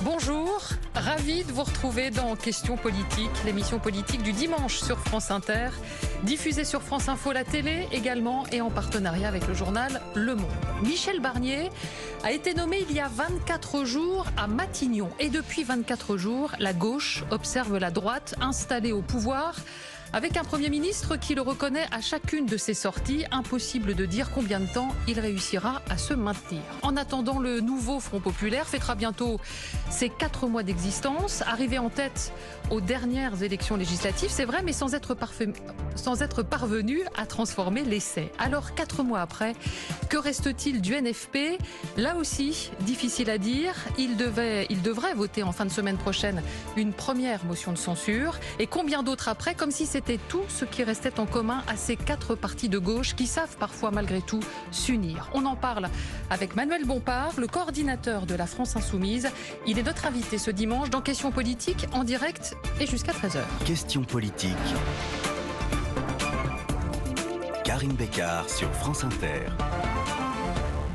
Bonjour, ravi de vous retrouver dans Questions politiques, l'émission politique du dimanche sur France Inter, diffusée sur France Info, la télé également et en partenariat avec le journal Le Monde. Michel Barnier a été nommé il y a 24 jours à Matignon et depuis 24 jours, la gauche observe la droite installée au pouvoir avec un Premier ministre qui le reconnaît à chacune de ses sorties. Impossible de dire combien de temps il réussira à se maintenir. En attendant, le nouveau Front Populaire fêtera bientôt ses 4 mois d'existence. Arrivé en tête aux dernières élections législatives, c'est vrai, mais sans être parvenu à transformer l'essai. Alors, 4 mois après, que reste-t-il du NFP? Là aussi, difficile à dire. Il devrait voter en fin de semaine prochaine une première motion de censure. Et combien d'autres après, comme si c'était tout ce qui restait en commun à ces 4 partis de gauche qui savent parfois malgré tout s'unir. On en parle avec Manuel Bompard, le coordinateur de la France Insoumise. Il est notre invité ce dimanche dans Questions politiques en direct et jusqu'à 13h. Questions politiques. Karine Bécard sur France Inter.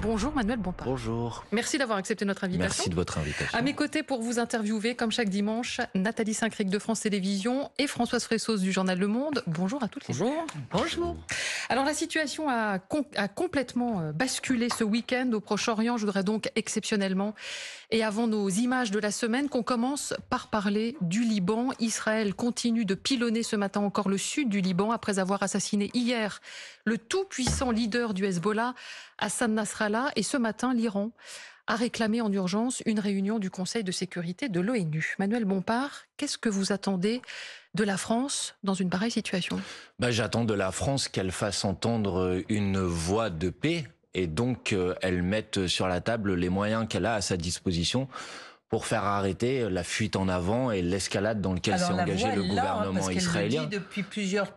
Bonjour Manuel Bompard. Bonjour. Merci d'avoir accepté notre invitation. Merci de votre invitation. À mes côtés pour vous interviewer, comme chaque dimanche, Nathalie Saint-Cric de France Télévisions et Françoise Fressos du journal Le Monde. Bonjour à toutes les deux. Bonjour. Bonjour. Alors la situation a complètement basculé ce week-end au Proche-Orient. Je voudrais donc exceptionnellement, et avant nos images de la semaine, qu'on commence par parler du Liban. Israël continue de pilonner ce matin encore le sud du Liban après avoir assassiné hier le tout-puissant leader du Hezbollah, Hassan Nasrallah. Et ce matin, l'Iran a réclamé en urgence une réunion du Conseil de sécurité de l'ONU. Manuel Bompard, qu'est-ce que vous attendez de la France dans une pareille situation? J'attends de la France qu'elle fasse entendre une voix de paix et donc elle mette sur la table les moyens qu'elle a à sa disposition pour faire arrêter la fuite en avant et l'escalade dans laquelle s'est engagé le gouvernement israélien. Le dit depuis plusieurs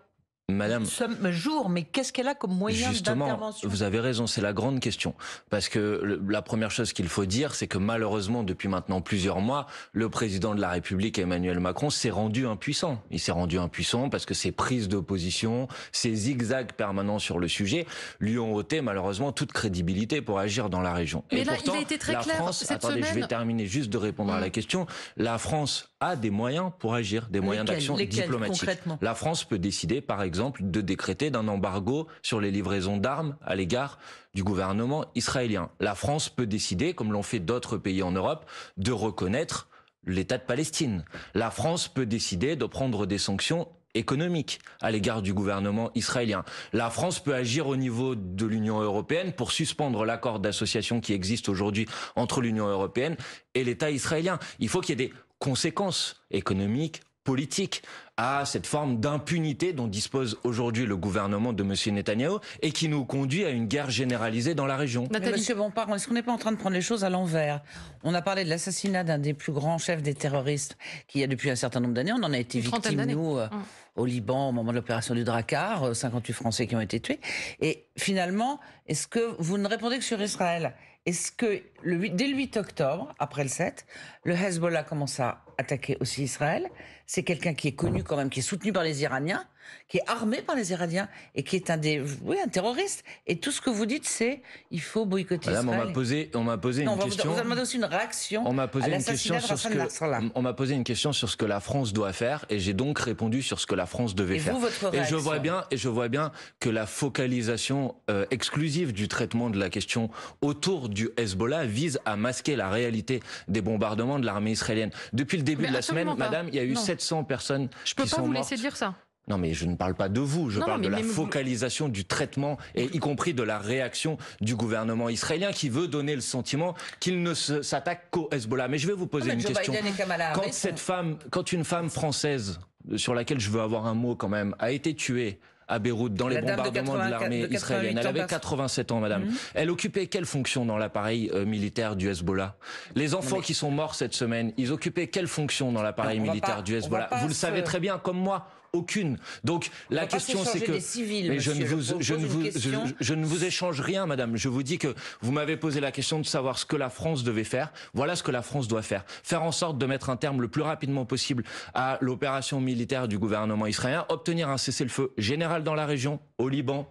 Madame, jours, mais qu'est-ce qu'elle a comme moyen d'intervention? Vous avez raison, c'est la grande question. Parce que la première chose qu'il faut dire, c'est que malheureusement, depuis maintenant plusieurs mois, le président de la République, Emmanuel Macron, s'est rendu impuissant. Il s'est rendu impuissant parce que ses prises d'opposition, ses zigzags permanents sur le sujet, lui ont ôté malheureusement toute crédibilité pour agir dans la région. Mais et là, pourtant, il a été très la clair France, cette attendez, semaine. je vais terminer juste de répondre à la question. La France a des moyens pour agir, des moyens d'action diplomatiques. Concrètement? La France peut décider, par exemple, de décréter d'un embargo sur les livraisons d'armes à l'égard du gouvernement israélien. La France peut décider, comme l'ont fait d'autres pays en Europe, de reconnaître l'État de Palestine. La France peut décider de prendre des sanctions économiques à l'égard du gouvernement israélien. La France peut agir au niveau de l'Union européenne pour suspendre l'accord d'association qui existe aujourd'hui entre l'Union européenne et l'État israélien. Il faut qu'il y ait des conséquences économiques, politique à cette forme d'impunité dont dispose aujourd'hui le gouvernement de M. Netanyahou et qui nous conduit à une guerre généralisée dans la région. Mais Monsieur Bompard, est-ce qu'on n'est pas en train de prendre les choses à l'envers? On a parlé de l'assassinat d'un des plus grands chefs des terroristes qui a depuis un certain nombre d'années. On en a été victimes, nous, au Liban, au moment de l'opération du Drakkar, 58 Français qui ont été tués. Et finalement, est-ce que vous ne répondez que sur Israël? Est-ce que dès le 8 octobre, après le 7, le Hezbollah commence à attaquer aussi Israël? C'est quelqu'un qui est connu quand même, qui est soutenu par les Iraniens, qui est armé par les Iraniens et qui est un terroriste. Et tout ce que vous dites, c'est il faut boycotter Israël. On m'a posé une question. On vous a demandé aussi une réaction. On m'a posé une question sur ce que la France doit faire et j'ai donc répondu sur ce que la France devait faire. Et je vois bien que la focalisation exclusive du traitement de la question autour du Hezbollah vise à masquer la réalité des bombardements de l'armée israélienne. Depuis le début de la semaine, madame, il y a eu 700 personnes qui sont mortes. Je peux pas vous laisser dire ça. Non, mais je ne parle pas de vous, je parle de la focalisation du traitement, et y compris de la réaction du gouvernement israélien qui veut donner le sentiment qu'il ne s'attaque qu'au Hezbollah. Mais je vais vous poser une question. Quand une femme française, sur laquelle je veux avoir un mot quand même, a été tuée à Beyrouth dans les bombardements de l'armée israélienne. Elle avait 87 ans, madame. Elle occupait quelle fonction dans l'appareil militaire du Hezbollah? Les enfants qui sont morts cette semaine, ils occupaient quelle fonction dans l'appareil militaire du Hezbollah? Vous le savez très bien, comme moi. Aucune. Donc la question c'est que je ne vous échange rien, madame. Je vous dis que vous m'avez posé la question de savoir ce que la France devait faire. Voilà ce que la France doit faire. Faire en sorte de mettre un terme le plus rapidement possible à l'opération militaire du gouvernement israélien, obtenir un cessez-le-feu général dans la région, au Liban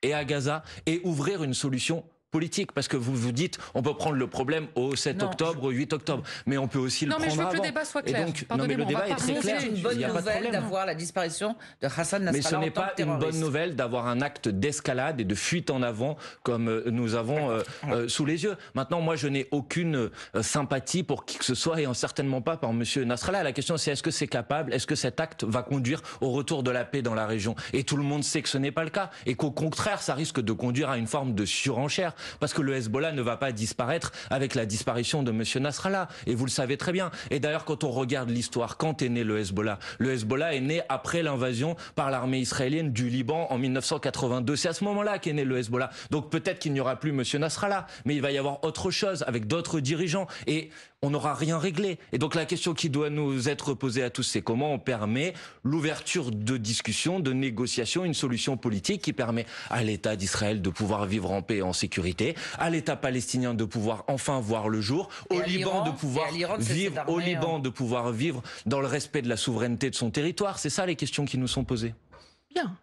et à Gaza, et ouvrir une solution politique, parce que vous vous dites, on peut prendre le problème au 7 octobre, au 8 octobre, mais on peut aussi le prendre avant. Non, mais je veux que le débat soit clair. Non, mais le débat est très clair. C'est une bonne nouvelle d'avoir la disparition de Hassan Nasrallah. Mais ce n'est pas une bonne nouvelle d'avoir un acte d'escalade et de fuite en avant comme nous avons sous les yeux. Maintenant, moi, je n'ai aucune sympathie pour qui que ce soit et certainement pas par monsieur Nasrallah. La question, c'est est-ce que c'est capable, est-ce que cet acte va conduire au retour de la paix dans la région? Et tout le monde sait que ce n'est pas le cas et qu'au contraire, ça risque de conduire à une forme de surenchère parce que le Hezbollah ne va pas disparaître avec la disparition de monsieur Nasrallah. Et vous le savez très bien. Et d'ailleurs, quand on regarde l'histoire, quand est né le Hezbollah est né après l'invasion par l'armée israélienne du Liban en 1982. C'est à ce moment-là qu'est né le Hezbollah. Donc peut-être qu'il n'y aura plus monsieur Nasrallah, mais il va y avoir autre chose avec d'autres dirigeants et on n'aura rien réglé. Et donc la question qui doit nous être posée à tous, c'est comment on permet l'ouverture de discussions, de négociations, une solution politique qui permet à l'État d'Israël de pouvoir vivre en paix et en sécurité, à l'État palestinien de pouvoir enfin voir le jour, au Liban de pouvoir vivre, au Liban de pouvoir vivre dans le respect de la souveraineté de son territoire. C'est ça les questions qui nous sont posées. Bien,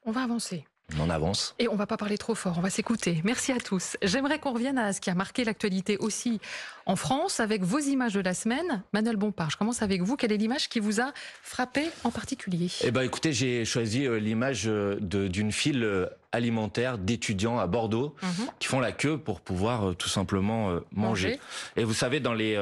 on va avancer. On avance. Et on ne va pas parler trop fort, on va s'écouter. Merci à tous. J'aimerais qu'on revienne à ce qui a marqué l'actualité aussi en France avec vos images de la semaine. Manuel Bompard, je commence avec vous. Quelle est l'image qui vous a frappé en particulier? Eh ben, écoutez, j'ai choisi l'image d'une file alimentaire d'étudiants à Bordeaux qui font la queue pour pouvoir tout simplement manger. Et vous savez, dans les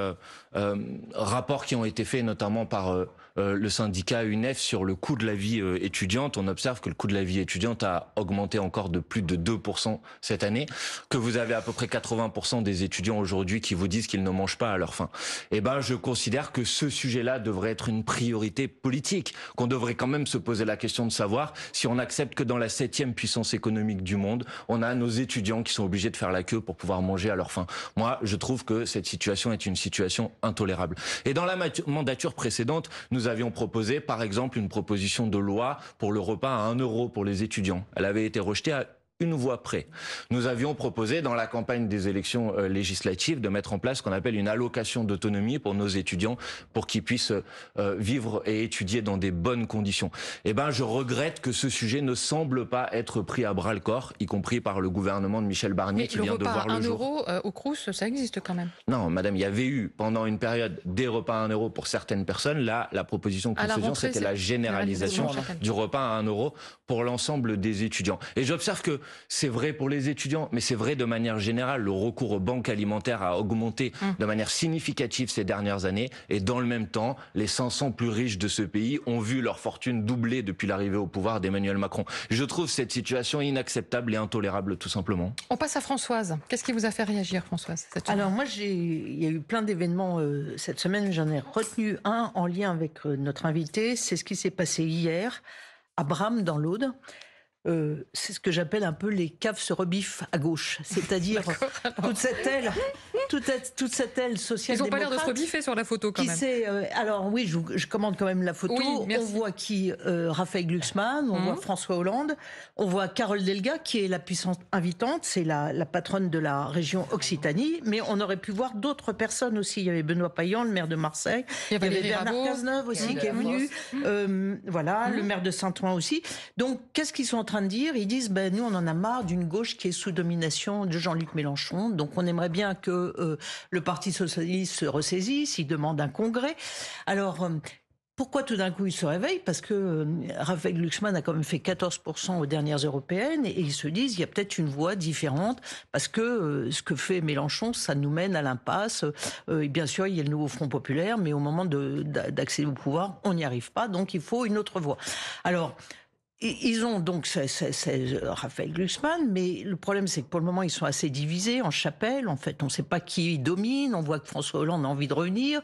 rapports qui ont été faits notamment par le syndicat UNEF sur le coût de la vie étudiante, on observe que le coût de la vie étudiante a augmenté encore de plus de 2% cette année, que vous avez à peu près 80% des étudiants aujourd'hui qui vous disent qu'ils ne mangent pas à leur faim. Eh ben, je considère que ce sujet-là devrait être une priorité politique, qu'on devrait quand même se poser la question de savoir si on accepte que dans la 7e puissance économique du monde, on a nos étudiants qui sont obligés de faire la queue pour pouvoir manger à leur faim. Moi, je trouve que cette situation est une situation intolérable. Et dans la mandature précédente, nous avions proposé, par exemple, une proposition de loi pour le repas à 1 € pour les étudiants. Elle avait été rejetée à une voix près. Nous avions proposé dans la campagne des élections législatives de mettre en place ce qu'on appelle une allocation d'autonomie pour nos étudiants pour qu'ils puissent vivre et étudier dans des bonnes conditions. Eh ben, je regrette que ce sujet ne semble pas être pris à bras le corps, y compris par le gouvernement de Michel Barnier qui vient de voir le jour. Le repas à 1 € au Crous, ça existe quand même. Non, madame, il y avait eu pendant une période des repas à 1 € pour certaines personnes. Là, la proposition que nous faisions, c'était la généralisation du repas à 1 € pour l'ensemble des étudiants. Et j'observe que c'est vrai pour les étudiants, mais c'est vrai de manière générale. Le recours aux banques alimentaires a augmenté de manière significative ces dernières années. Et dans le même temps, les 500 plus riches de ce pays ont vu leur fortune doubler depuis l'arrivée au pouvoir d'Emmanuel Macron. Je trouve cette situation inacceptable et intolérable, tout simplement. On passe à Françoise. Qu'est-ce qui vous a fait réagir, Françoise, cette semaine? Alors moi, il y a eu plein d'événements cette semaine. J'en ai retenu un en lien avec notre invité. C'est ce qui s'est passé hier à Bram, dans l'Aude. C'est ce que j'appelle un peu les caves se rebiffent à gauche, c'est-à-dire toute cette aile social-démocrate. Ils n'ont pas l'air de se rebiffer sur la photo quand même. Alors oui, je commande quand même la photo. Oui, on voit Raphaël Glucksmann, on voit François Hollande, on voit Carole Delga qui est la puissante invitante, c'est la patronne de la région Occitanie, mais on aurait pu voir d'autres personnes aussi. Il y avait Benoît Payan, le maire de Marseille, il y avait Bernard Cazeneuve aussi qui est venu, le maire de Saint-Ouen aussi. Donc qu'est-ce qu'ils sont en train de dire? Ils disent, nous on en a marre d'une gauche qui est sous domination de Jean-Luc Mélenchon, donc on aimerait bien que le Parti socialiste se ressaisisse, il demande un congrès. Alors, pourquoi tout d'un coup il se réveille? Parce que Raphaël Glucksmann a quand même fait 14% aux dernières européennes et ils se disent il y a peut-être une voie différente parce que ce que fait Mélenchon, ça nous mène à l'impasse. Et bien sûr, il y a le nouveau Front populaire, mais au moment d'accéder au pouvoir, on n'y arrive pas, donc il faut une autre voie. Alors, ils ont donc Raphaël Glucksmann, mais le problème c'est que pour le moment ils sont assez divisés en chapelle. En fait, on ne sait pas qui domine. On voit que François Hollande a envie de revenir.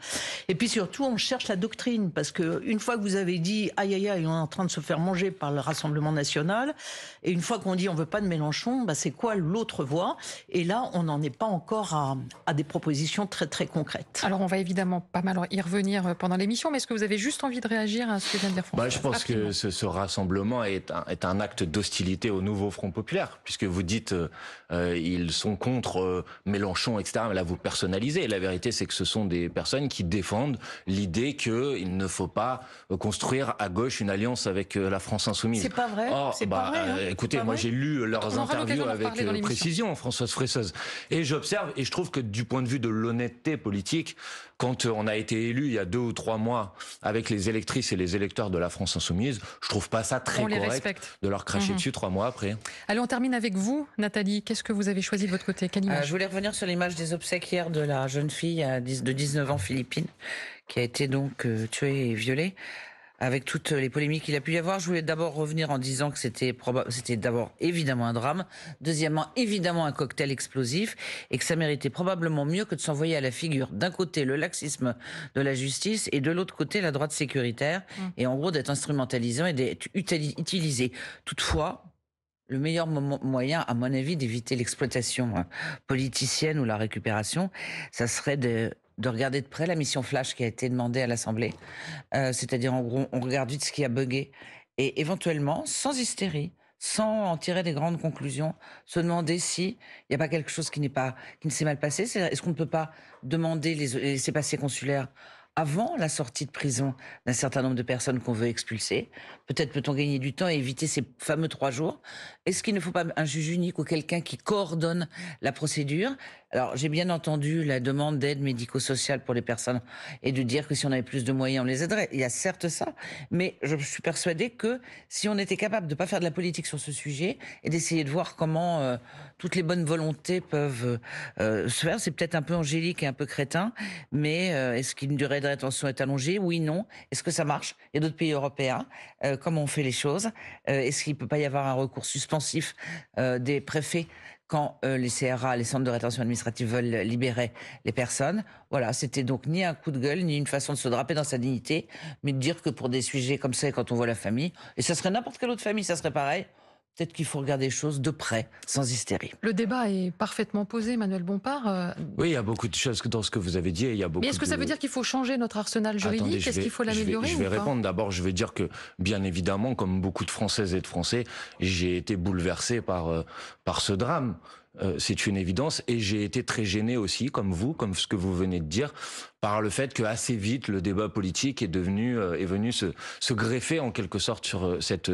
Et puis surtout, on cherche la doctrine parce que une fois que vous avez dit aïe aïe aïe, on est en train de se faire manger par le Rassemblement national, et une fois qu'on dit on veut pas de Mélenchon, c'est quoi l'autre voie? Et là, on n'en est pas encore à des propositions très très concrètes. Alors on va évidemment pas mal y revenir pendant l'émission, mais est-ce que vous avez juste envie de réagir à ce que vient de dire François? Je pense que ce rassemblement est un acte d'hostilité au nouveau Front populaire, puisque vous dites ils sont contre Mélenchon, etc. Mais là, vous personnalisez. La vérité, c'est que ce sont des personnes qui défendent l'idée qu'il ne faut pas construire à gauche une alliance avec la France insoumise. C'est pas vrai. C'est pas vrai. Écoutez, moi j'ai lu leurs interviews avec précision, Françoise Fressoz, et j'observe et je trouve que du point de vue de l'honnêteté politique, quand on a été élu il y a 2 ou 3 mois avec les électrices et les électeurs de la France insoumise, je trouve pas ça très correct de leur cracher dessus 3 mois après. Allez, on termine avec vous, Nathalie. Qu'est-ce que vous avez choisi de votre côté? Quelle image? Je voulais revenir sur l'image des obsèques hier de la jeune fille de 19 ans philippine qui a été donc tuée et violée. Avec toutes les polémiques qu'il a pu y avoir, je voulais d'abord revenir en disant que c'était d'abord évidemment un drame, deuxièmement évidemment un cocktail explosif, et que ça méritait probablement mieux que de s'envoyer à la figure d'un côté le laxisme de la justice et de l'autre côté la droite sécuritaire, et en gros d'être instrumentalisé et d'être utilisé. Toutefois, le meilleur moyen, à mon avis, d'éviter l'exploitation politicienne ou la récupération, ça serait de regarder de près la mission flash qui a été demandée à l'Assemblée. C'est-à-dire, en gros, on regarde vite ce qui a bugué. Et éventuellement, sans hystérie, sans en tirer des grandes conclusions, se demander s'il n'y a pas quelque chose qui ne s'est mal passé. Est-ce qu'on ne peut pas demander les laissez-passer consulaires avant la sortie de prison d'un certain nombre de personnes qu'on veut expulser? Peut-être peut-on gagner du temps et éviter ces fameux 3 jours. Est-ce qu'il ne faut pas un juge unique ou quelqu'un qui coordonne la procédure? Alors, j'ai bien entendu la demande d'aide médico-sociale pour les personnes et de dire que si on avait plus de moyens, on les aiderait. Il y a certes ça, mais je suis persuadée que si on était capable de ne pas faire de la politique sur ce sujet et d'essayer de voir comment toutes les bonnes volontés peuvent se faire, c'est peut-être un peu angélique et un peu crétin, mais est-ce qu'une durée de rétention est allongée? Oui, non. Est-ce que ça marche? Il y a d'autres pays européens. Comment on fait les choses? Est-ce qu'il ne peut pas y avoir un recours suspensif des préfets quand les CRA, les centres de rétention administrative, veulent libérer les personnes? Voilà, c'était donc ni un coup de gueule, ni une façon de se draper dans sa dignité, mais de dire que pour des sujets comme ça, quand on voit la famille, et ça serait n'importe quelle autre famille, ça serait pareil, peut-être qu'il faut regarder les choses de près, sans hystérie. Le débat est parfaitement posé, Manuel Bompard. Oui, il y a beaucoup de choses dans ce que vous avez dit. Il y a beaucoup. Mais est-ce que ça veut dire qu'il faut changer notre arsenal juridique? Est-ce qu'il faut l'améliorer? Je vais répondre. D'abord, je vais dire que, bien évidemment, comme beaucoup de Françaises et de Français, j'ai été bouleversé par ce drame. C'est une évidence, et j'ai été très gêné aussi, comme vous, comme ce que vous venez de dire, par le fait que assez vite le débat politique est venu se greffer en quelque sorte sur cette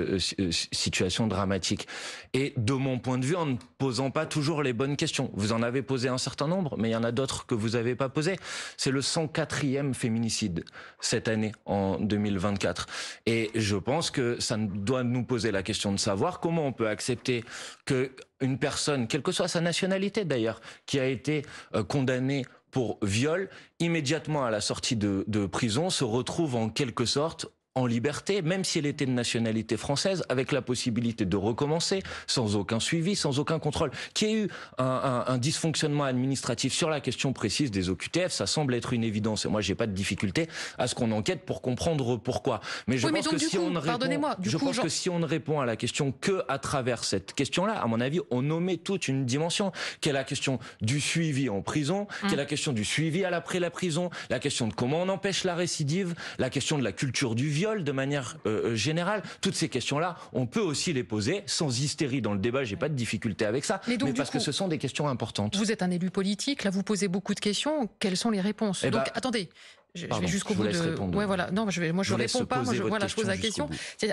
situation dramatique. Et de mon point de vue, en ne posant pas toujours les bonnes questions. Vous en avez posé un certain nombre, mais il y en a d'autres que vous n'avez pas posé. C'est le 104e féminicide cette année, en 2024. Et je pense que ça doit nous poser la question de savoir comment on peut accepter que une personne, quelle que soit sa nationalité d'ailleurs, qui a été condamnée pour viol, immédiatement à la sortie de prison, se retrouve en quelque sorte en liberté, même si elle était de nationalité française, avec la possibilité de recommencer, sans aucun suivi, sans aucun contrôle. Qu'il y ait eu un dysfonctionnement administratif sur la question précise des OQTF, ça semble être une évidence. Et moi, j'ai pas de difficulté à ce qu'on enquête pour comprendre pourquoi. Mais je pense que si on ne répond à la question que à travers cette question-là, à mon avis, on omet toute une dimension, qui est la question du suivi en prison, qui est la question du suivi après la prison, la question de comment on empêche la récidive, la question de la culture du viol de manière générale. Toutes ces questions-là, on peut aussi les poser sans hystérie dans le débat, j'ai pas de difficulté avec ça, mais parce que ce sont des questions importantes. Vous êtes un élu politique, là vous posez beaucoup de questions, quelles sont les réponses? Donc attendez, je vais jusqu'au bout de... Ouais, voilà. Non, je réponds pas, je pose la question.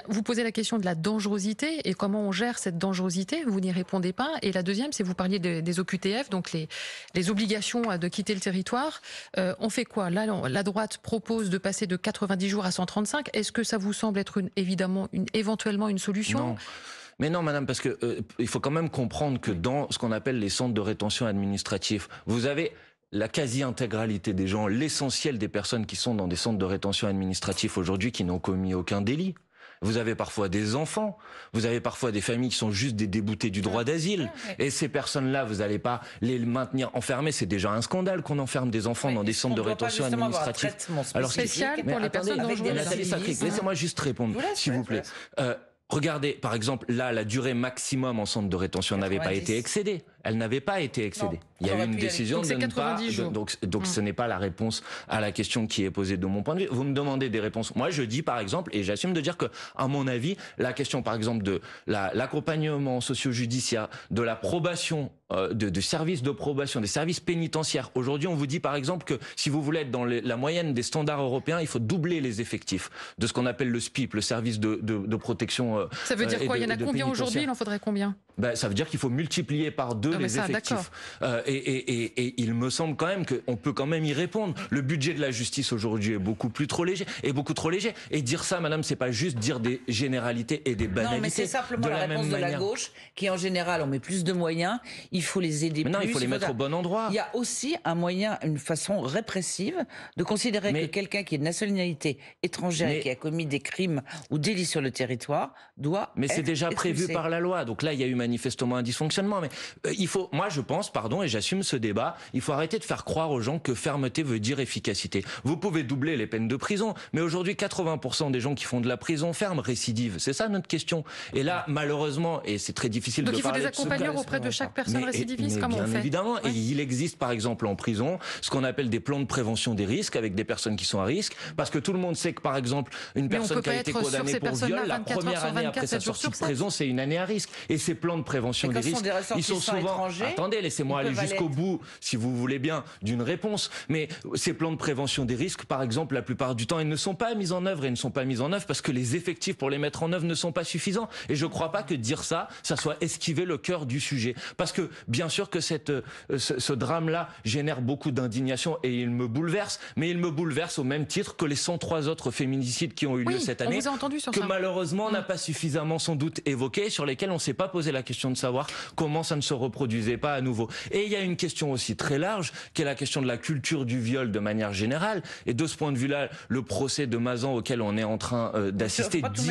Vous posez la question de la dangerosité et comment on gère cette dangerosité, vous n'y répondez pas. Et la deuxième, c'est vous parliez des OQTF, donc les obligations de quitter le territoire. On fait quoi? Là, la droite propose de passer de 90 jours à 135. Est-ce que ça vous semble être éventuellement une solution? Non. Mais non, madame, parce que il faut quand même comprendre que dans ce qu'on appelle les centres de rétention administratifs, vous avez la quasi-intégralité des gens, l'essentiel des personnes qui sont dans des centres de rétention administratifs aujourd'hui qui n'ont commis aucun délit. Vous avez parfois des enfants, vous avez parfois des familles qui sont juste des déboutés du droit d'asile. Et ces personnes-là, vous n'allez pas les maintenir enfermés. C'est déjà un scandale qu'on enferme des enfants dans des centres de rétention administratifs. Alors spécial pour les personnes dangereuses. Laissez-moi juste répondre, s'il vous plaît. Regardez, par exemple, là, la durée maximum en centre de rétention n'avait pas été excédée. Elle n'avait pas été excédée. Il y a eu une décision de ne pas... Donc ce n'est pas la réponse à la question qui est posée de mon point de vue. Vous me demandez des réponses. Moi, je dis par exemple, et j'assume de dire que, à mon avis, la question par exemple de l'accompagnement socio-judiciaire, de la probation, de services de probation, des services pénitentiaires. Aujourd'hui, on vous dit par exemple que si vous voulez être dans la moyenne des standards européens, il faut doubler les effectifs de ce qu'on appelle le SPIP, le service de protection. Ça veut dire quoi? Il y en a combien aujourd'hui? Il en faudrait combien? Ça veut dire qu'il faut multiplier par 2 les effectifs. Et il me semble quand même qu'on peut quand même y répondre. Le budget de la justice aujourd'hui est beaucoup trop léger. Et dire ça, madame, c'est pas juste dire des généralités et des banalités. Non, mais c'est simplement la réponse de la gauche qui, en général, on met plus de moyens. Il faut les aider plus. Non, il faut les mettre au bon endroit. Il y a aussi un moyen, une façon répressive de considérer que quelqu'un qui est de nationalité étrangère et qui a commis des crimes ou délits sur le territoire doit Mais c'est déjà prévu par la loi. Donc là, il y a eu manifestement un dysfonctionnement. Mais moi je pense, et j'assume ce débat, il faut arrêter de faire croire aux gens que fermeté veut dire efficacité. Vous pouvez doubler les peines de prison, mais aujourd'hui 80% des gens qui font de la prison ferme récidivent. C'est ça notre question. Et là, malheureusement, et c'est très difficile de parler... Donc il faut des accompagneurs auprès de chaque personne récidiviste, comment on fait? Bien évidemment, et il existe par exemple en prison ce qu'on appelle des plans de prévention des risques avec des personnes qui sont à risque, parce que tout le monde sait que par exemple une personne qui a été condamnée pour viol, la première année après sa sortie de prison, c'est une année à risque. Et ces plans de prévention des risques, ils sont souvent... Attendez, laissez-moi aller jusqu'au bout, si vous voulez bien, d'une réponse. Mais ces plans de prévention des risques, par exemple, la plupart du temps, ils ne sont pas mis en œuvre. Et ils ne sont pas mis en œuvre parce que les effectifs pour les mettre en œuvre ne sont pas suffisants. Et je ne crois pas que dire ça soit esquiver le cœur du sujet. Parce que, bien sûr que ce drame-là génère beaucoup d'indignation et il me bouleverse. Mais il me bouleverse au même titre que les 103 autres féminicides qui ont eu lieu cette année. On vous a entendu sur que ça. Malheureusement, on n'a pas suffisamment sans doute évoqué, sur lesquels on ne s'est pas posé la question de savoir comment ça ne se reproduisait pas à nouveau. Et il y a une question aussi très large, qui est la question de la culture du viol de manière générale. Et de ce point de vue-là, le procès de Mazan auquel on est en train d'assister dit...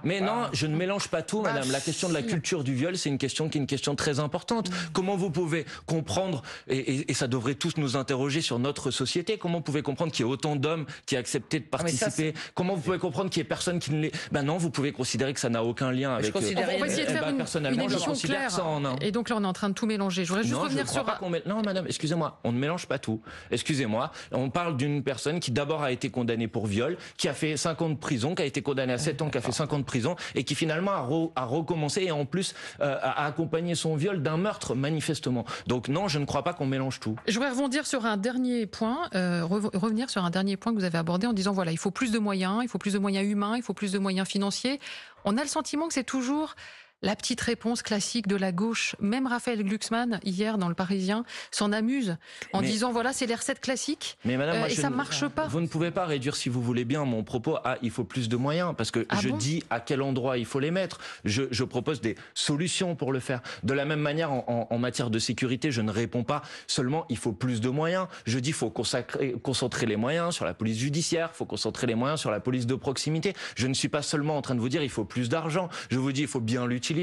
Mais non, je ne mélange pas tout, madame. La question de la culture du viol, c'est une question qui est une question très importante. Comment vous pouvez comprendre, et ça devrait tous nous interroger sur notre société, comment vous pouvez comprendre qu'il y ait autant d'hommes qui aient accepté de participer? Comment vous pouvez comprendre qu'il y ait personne qui ne l'ait... Non, vous pouvez considérer que ça n'a aucun lien avec... On va essayer de faire une émission claire. Et donc là, on est en train de tout mélanger. Je voudrais juste revenir sur... Non, madame, excusez-moi, on ne mélange pas tout. Excusez-moi, on parle d'une personne qui d'abord a été condamnée pour viol, qui a fait 5 ans de prison, qui a été condamnée à 7 ans, qui a fait 5 ans de prison, et qui finalement a recommencé et en plus a accompagné son viol d'un meurtre, manifestement. Donc non, je ne crois pas qu'on mélange tout. Je voudrais revenir sur un dernier point, que vous avez abordé en disant, voilà, il faut plus de moyens, il faut plus de moyens humains, il faut plus de moyens financiers. On a le sentiment que c'est toujours la petite réponse classique de la gauche. Même Raphaël Glucksmann, hier dans Le Parisien, s'en amuse en disant, voilà, c'est les recettes classiques. Mais madame, et ça ne marche pas. Vous ne pouvez pas réduire, si vous voulez bien, mon propos à il faut plus de moyens, parce que je dis à quel endroit il faut les mettre. Je propose des solutions pour le faire. De la même manière, en matière de sécurité, je ne réponds pas seulement il faut plus de moyens. Je dis il faut concentrer les moyens sur la police judiciaire, il faut concentrer les moyens sur la police de proximité. Je ne suis pas seulement en train de vous dire il faut plus d'argent. Je vous dis il faut bien l'utiliser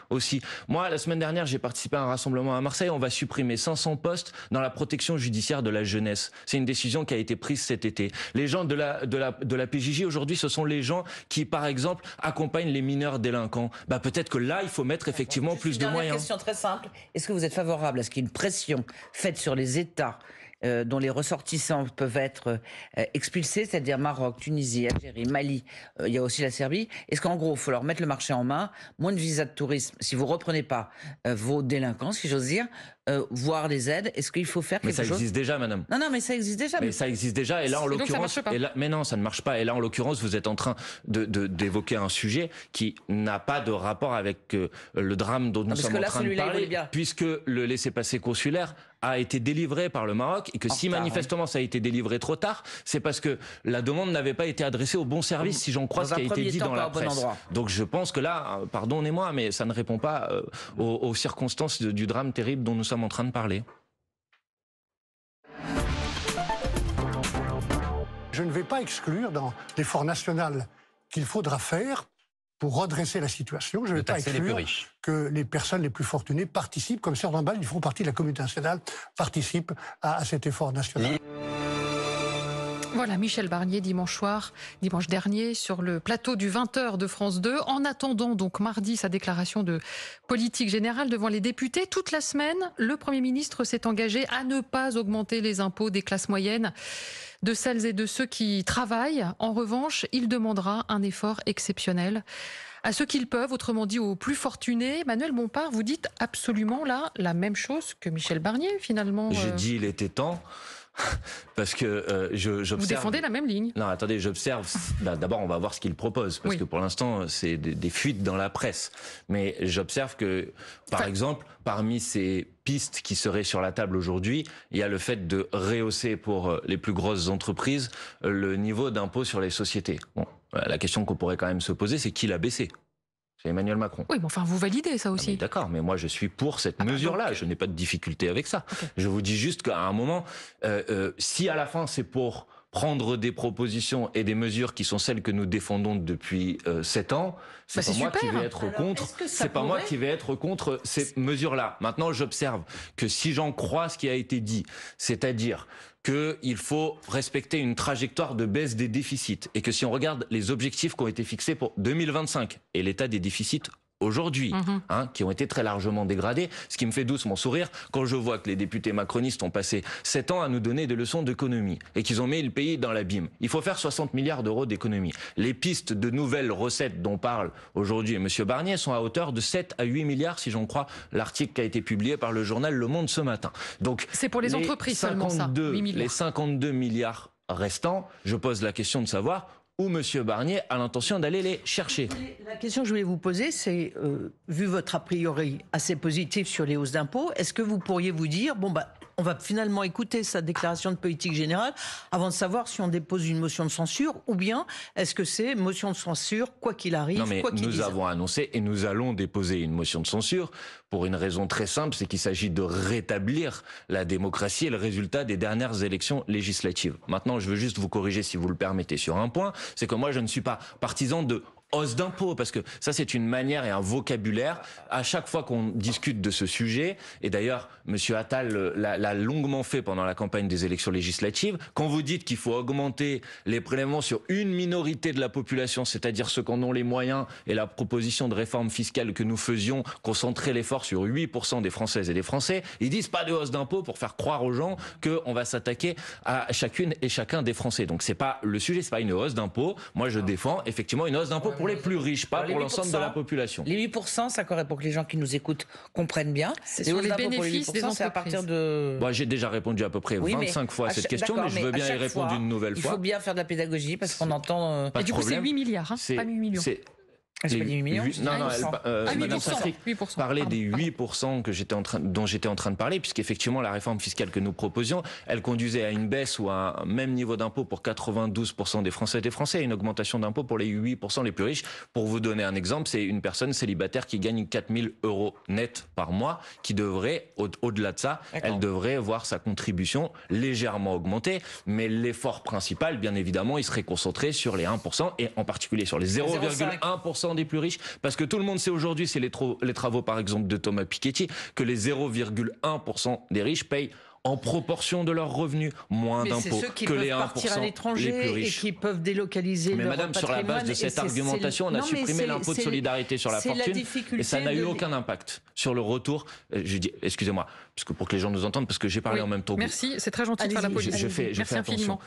aussi. Moi, la semaine dernière, j'ai participé à un rassemblement à Marseille. On va supprimer 500 postes dans la protection judiciaire de la jeunesse. C'est une décision qui a été prise cet été. Les gens de la PJJ aujourd'hui, ce sont les gens qui, par exemple, accompagnent les mineurs délinquants. Peut-être que là, il faut mettre effectivement plus de moyens. Une question très simple. Est-ce que vous êtes favorable à ce qu'il y ait une pression faite sur les États dont les ressortissants peuvent être expulsés, c'est-à-dire Maroc, Tunisie, Algérie, Mali, il y a aussi la Serbie. Est-ce qu'en gros, il faut leur mettre le marché en main, moins de visas de tourisme, si vous ne reprenez pas vos délinquants, si j'ose dire, voire les aides, est-ce qu'il faut faire quelque chose? Mais ça existe déjà, madame. Non, mais ça existe déjà. Mais ça existe déjà, et là, en l'occurrence... Mais non, ça ne marche pas. Et là, en l'occurrence, vous êtes en train d'évoquer un sujet qui n'a pas de rapport avec le drame dont nous sommes en train de parler, puisque le laissez-passer consulaire a été délivré par le Maroc, et que si manifestement ça a été délivré trop tard, c'est parce que la demande n'avait pas été adressée au bon service, si j'en crois ce qui a été dit dans la presse. Donc je pense que là, pardonnez-moi, mais ça ne répond pas aux circonstances du drame terrible dont nous sommes en train de parler. Je ne vais pas exclure dans l'effort national qu'il faudra faire pour redresser la situation. Je ne vais pas exclure que les personnes les plus fortunées participent, comme certains balles, ils font partie de la communauté nationale, participent à cet effort national. Voilà, Michel Barnier, dimanche dernier, sur le plateau du 20h de France 2. En attendant donc mardi sa déclaration de politique générale devant les députés, toute la semaine, le Premier ministre s'est engagé à ne pas augmenter les impôts des classes moyennes, de celles et de ceux qui travaillent. En revanche, il demandera un effort exceptionnel à ceux qui le peuvent, autrement dit aux plus fortunés. Manuel Bompard, vous dites absolument là la même chose que Michel Barnier, finalement. J'ai dit il était temps. Parce que j'observe... Vous défendez la même ligne. Non, attendez, j'observe... D'abord, on va voir ce qu'il propose, parce que pour l'instant, c'est des fuites dans la presse. Mais j'observe que, par exemple, parmi ces pistes qui seraient sur la table aujourd'hui, il y a le fait de rehausser pour les plus grosses entreprises le niveau d'impôt sur les sociétés. Bon, la question qu'on pourrait quand même se poser, c'est qui l'a baissé ? C'est Emmanuel Macron. Oui, mais enfin, vous validez ça aussi. D'accord, mais moi je suis pour cette mesure-là. Je n'ai pas de difficulté avec ça. Je vous dis juste qu'à un moment, si à la fin c'est pour prendre des propositions et des mesures qui sont celles que nous défendons depuis 7 ans, c'est pas moi qui vais être contre. C'est pas moi qui vais être contre ces mesures-là. Maintenant, j'observe que si j'en crois ce qui a été dit, c'est-à-dire qu'il faut respecter une trajectoire de baisse des déficits et que si on regarde les objectifs qui ont été fixés pour 2025 et l'état des déficits aujourd'hui, qui ont été très largement dégradés, ce qui me fait doucement sourire quand je vois que les députés macronistes ont passé 7 ans à nous donner des leçons d'économie et qu'ils ont mis le pays dans l'abîme. Il faut faire 60 milliards d'euros d'économie. Les pistes de nouvelles recettes dont parle aujourd'hui M. Barnier sont à hauteur de 7 à 8 milliards, si j'en crois l'article qui a été publié par le journal Le Monde ce matin. Donc, c'est pour les entreprises seulement ça, 8 milliards. Les 52 milliards restants, je pose la question de savoir où M. Barnier a l'intention d'aller les chercher. La question que je voulais vous poser, c'est, vu votre a priori assez positif sur les hausses d'impôts, est-ce que vous pourriez vous dire, on va finalement écouter sa déclaration de politique générale avant de savoir si on dépose une motion de censure, ou bien est-ce que c'est motion de censure, quoi qu'il arrive, non, mais quoi qu'il dise. Nous avons annoncé et nous allons déposer une motion de censure pour une raison très simple, c'est qu'il s'agit de rétablir la démocratie et le résultat des dernières élections législatives. Maintenant, je veux juste vous corriger, si vous le permettez, sur un point, c'est que moi, je ne suis pas partisan de hausse d'impôts, parce que ça c'est une manière et un vocabulaire à chaque fois qu'on discute de ce sujet, et d'ailleurs Monsieur Attal l'a longuement fait pendant la campagne des élections législatives, quand vous dites qu'il faut augmenter les prélèvements sur une minorité de la population, c'est-à-dire ceux qui en ont les moyens, et la proposition de réforme fiscale que nous faisions concentrer l'effort sur 8% des Françaises et des Français, ils disent pas de hausse d'impôts pour faire croire aux gens qu'on va s'attaquer à chacune et chacun des Français. Donc c'est pas le sujet, c'est pas une hausse d'impôts. Moi je défends effectivement une hausse d'impôts pour les plus riches, pas pour l'ensemble de la population. Les 8%, ça correct pour que les gens qui nous écoutent comprennent bien. C'est sur les bénéfices des entreprises. C'est à partir de... J'ai déjà répondu à peu près 25 fois à cette question, mais je veux bien y répondre une nouvelle fois. Il faut bien faire de la pédagogie parce qu'on entend... Et du coup, c'est 8 milliards, pas 8 millions. C'est pas 10 millions. Madame Sastry parlait des 8% dont j'étais en train de parler, puisqu'effectivement la réforme fiscale que nous proposions, elle conduisait à une baisse ou à un même niveau d'impôt pour 92% des Français et des Français, et une augmentation d'impôt pour les 8% les plus riches. Pour vous donner un exemple, c'est une personne célibataire qui gagne 4 000 € net par mois, qui devrait, au-delà de ça, elle devrait voir sa contribution légèrement augmenter, mais l'effort principal, bien évidemment, il serait concentré sur les 1%, et en particulier sur les 0,1% des plus riches, parce que tout le monde sait aujourd'hui, c'est les travaux par exemple de Thomas Piketty, que les 0,1% des riches payent en proportion de leurs revenus moins d'impôts que les 1% partir à l'étranger et qui peuvent délocaliser leur patrimoine. Mais madame, sur la base de cette argumentation, on a supprimé l'impôt de solidarité sur la fortune et ça n'a eu aucun impact sur le retour. Je dis, excusez-moi, parce que pour que les gens nous entendent, parce que j'ai parlé en même temps. Merci, c'est très gentil de faire la politique. Je fais attention.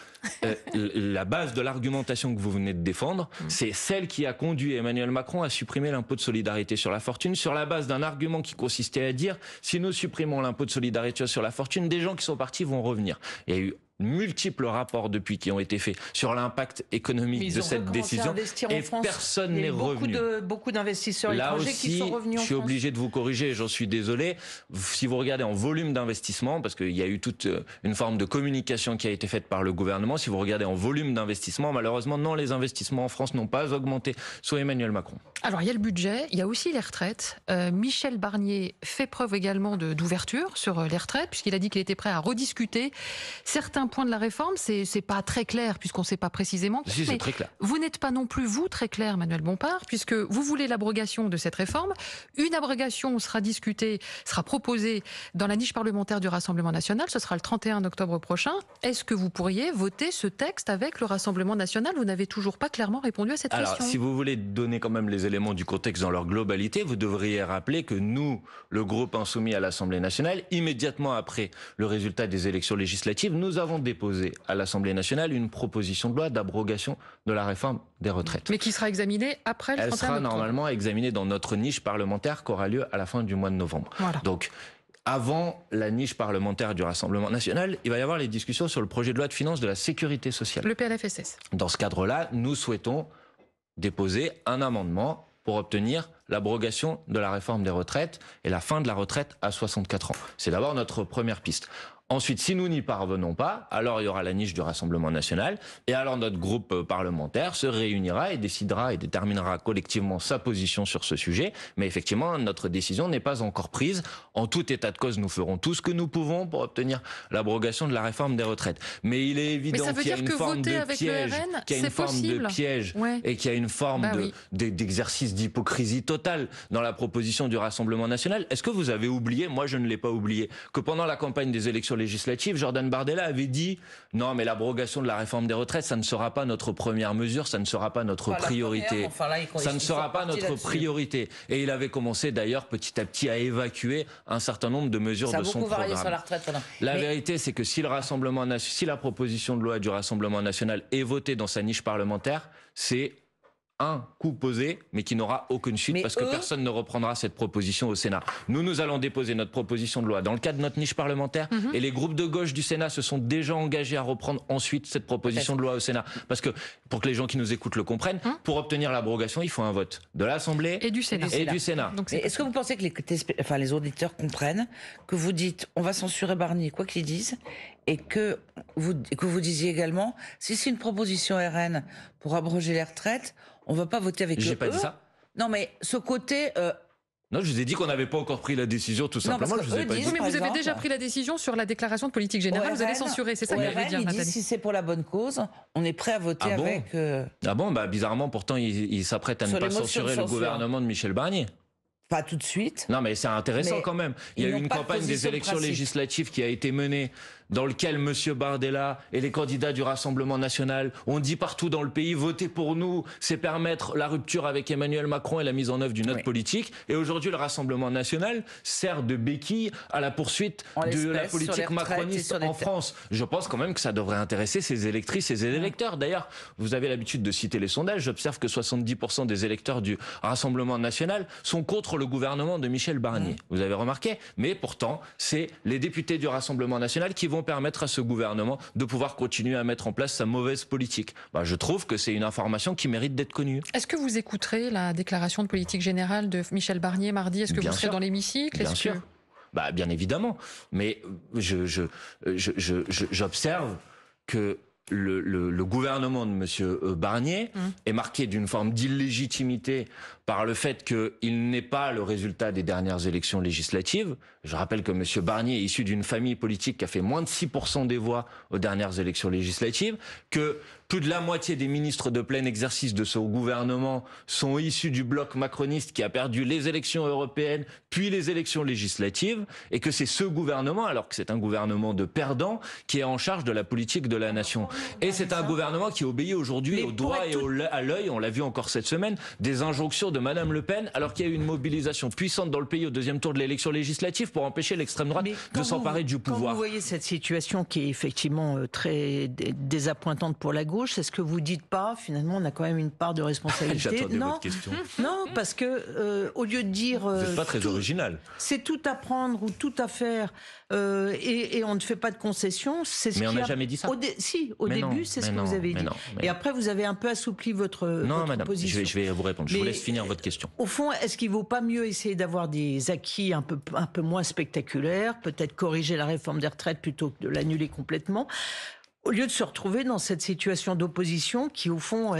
La base de l'argumentation que vous venez de défendre, c'est celle qui a conduit Emmanuel Macron à supprimer l'impôt de solidarité sur la fortune, sur la base d'un argument qui consistait à dire, si nous supprimons l'impôt de solidarité sur la fortune, des gens qui sont partis vont revenir. Il y a eu multiples rapports depuis qui ont été faits sur l'impact économique de cette décision et personne n'est revenu. Beaucoup d'investisseurs étrangers qui sont revenus en France. Je suis obligé de vous corriger, j'en suis désolé. Si vous regardez en volume d'investissement, parce qu'il y a eu toute une forme de communication qui a été faite par le gouvernement, si vous regardez en volume d'investissement, malheureusement, non, les investissements en France n'ont pas augmenté sous Emmanuel Macron. Alors, il y a le budget, il y a aussi les retraites. Michel Barnier fait preuve également d'ouverture sur les retraites, puisqu'il a dit qu'il était prêt à rediscuter certains certains points de la réforme, c'est pas très clair, puisqu'on ne sait pas précisément. Si, c'est très clair. Vous n'êtes pas non plus, vous, très clair, Manuel Bompard, puisque vous voulez l'abrogation de cette réforme. Une abrogation sera discutée, sera proposée dans la niche parlementaire du Rassemblement national. Ce sera le 31 octobre prochain. Est-ce que vous pourriez voter ce texte avec le Rassemblement national? Vous n'avez toujours pas clairement répondu à cette question. Alors, si vous voulez donner quand même les éléments du contexte dans leur globalité, vous devriez rappeler que nous, le groupe insoumis à l'Assemblée nationale, immédiatement après le résultat des élections législatives, nous avons déposé à l'Assemblée nationale une proposition de loi d'abrogation de la réforme des retraites. Mais qui sera examinée après le 31 octobre. Elle sera normalement examinée dans notre niche parlementaire qui aura lieu à la fin du mois de novembre. Voilà. Donc, avant la niche parlementaire du Rassemblement national, il va y avoir les discussions sur le projet de loi de finances de la sécurité sociale. Le PLFSS. Dans ce cadre-là, nous souhaitons déposer un amendement pour obtenir l'abrogation de la réforme des retraites et la fin de la retraite à 64 ans. C'est d'abord notre première piste. Ensuite, si nous n'y parvenons pas, alors il y aura la niche du Rassemblement national et alors notre groupe parlementaire se réunira et décidera et déterminera collectivement sa position sur ce sujet. Mais effectivement, notre décision n'est pas encore prise. En tout état de cause, nous ferons tout ce que nous pouvons pour obtenir l'abrogation de la réforme des retraites. Mais il est évident qu'il y a une forme de piège, et qu'il y a une forme d'exercice d'hypocrisie totale dans la proposition du Rassemblement national. Est-ce que vous avez oublié, moi je ne l'ai pas oublié, que pendant la campagne des élections législatives, Jordan Bardella avait dit non mais l'abrogation de la réforme des retraites, ça ne sera pas notre première mesure, ça ne sera pas notre priorité. Ça ne sera pas notre priorité. Et il avait commencé d'ailleurs petit à petit à évacuer un certain nombre de mesures de son programme. Sur la retraite, la vérité, c'est que si la proposition de loi du Rassemblement national est votée dans sa niche parlementaire, c'est un coup posé, mais qui n'aura aucune suite parce que personne ne reprendra cette proposition au Sénat. Nous allons déposer notre proposition de loi dans le cadre de notre niche parlementaire et les groupes de gauche du Sénat se sont déjà engagés à reprendre ensuite cette proposition de loi au Sénat. Parce que, pour que les gens qui nous écoutent le comprennent, pour obtenir l'abrogation, il faut un vote de l'Assemblée et du Sénat. Donc, est-ce que vous pensez que les auditeurs comprennent que vous dites on va censurer Barnier, quoi qu'il dise, et que vous disiez également, si c'est une proposition RN pour abroger les retraites, on ne va pas voter avec eux. J'ai pas dit ça. Non, mais ce côté... Non, je vous ai dit qu'on n'avait pas encore pris la décision, tout simplement. Je vous ai pas dit. Mais vous avez déjà pris la décision sur la déclaration de politique générale, vous avez censuré, c'est ça que vous voulez dire, Nathalie. Si c'est pour la bonne cause, on est prêt à voter avec... Ah bon, bizarrement, pourtant, il s'apprête à ne pas censurer le gouvernement de Michel Barnier. Pas tout de suite. Non, mais c'est intéressant quand même. Il y a eu une campagne des élections législatives qui a été menée dans lequel M. Bardella et les candidats du Rassemblement national ont dit partout dans le pays, votez pour nous, c'est permettre la rupture avec Emmanuel Macron et la mise en œuvre d'une autre politique. Et aujourd'hui, le Rassemblement national sert de béquille à la poursuite de la politique macroniste en France. Je pense quand même que ça devrait intéresser ses électrices et ses électeurs. D'ailleurs, vous avez l'habitude de citer les sondages. J'observe que 70% des électeurs du Rassemblement national sont contre le gouvernement de Michel Barnier. Vous avez remarqué? Mais pourtant, c'est les députés du Rassemblement national qui vont permettre à ce gouvernement de pouvoir continuer à mettre en place sa mauvaise politique. Je trouve que c'est une information qui mérite d'être connue. Est-ce que vous écouterez la déclaration de politique générale de Michel Barnier mardi? Est-ce que vous serez dans l'hémicycle? Bien sûr. Bien évidemment. Mais j'observe que le gouvernement de M. Barnier est marqué d'une forme d'illégitimité par le fait qu'il n'est pas le résultat des dernières élections législatives. Je rappelle que M. Barnier est issu d'une famille politique qui a fait moins de 6% des voix aux dernières élections législatives, que plus de la moitié des ministres de plein exercice de ce gouvernement sont issus du bloc macroniste qui a perdu les élections européennes, puis les élections législatives, et que c'est ce gouvernement, alors que c'est un gouvernement de perdants, qui est en charge de la politique de la nation. Et c'est un gouvernement qui obéit aujourd'hui au doigt et à l'œil, on l'a vu encore cette semaine, des injonctions de Madame Le Pen, alors qu'il y a eu une mobilisation puissante dans le pays au deuxième tour de l'élection législative pour empêcher l'extrême droite de s'emparer du pouvoir. Quand vous voyez cette situation qui est effectivement très désappointante pour la gauche, est-ce que vous dites pas, finalement, on a quand même une part de responsabilité? J'attendais votre question. Non, parce que au lieu de dire... Vous n'êtes pas très original. C'est tout à prendre ou tout à faire et on ne fait pas de concessions. Mais on n'a jamais dit ça. Au début, c'est ce que vous avez dit. Et après, vous avez un peu assoupli votre position. Je vais vous répondre. Je vous laisse finir votre question. Au fond, est-ce qu'il ne vaut pas mieux essayer d'avoir des acquis un peu moins spectaculaires, peut-être corriger la réforme des retraites plutôt que de l'annuler complètement, au lieu de se retrouver dans cette situation d'opposition qui, au fond,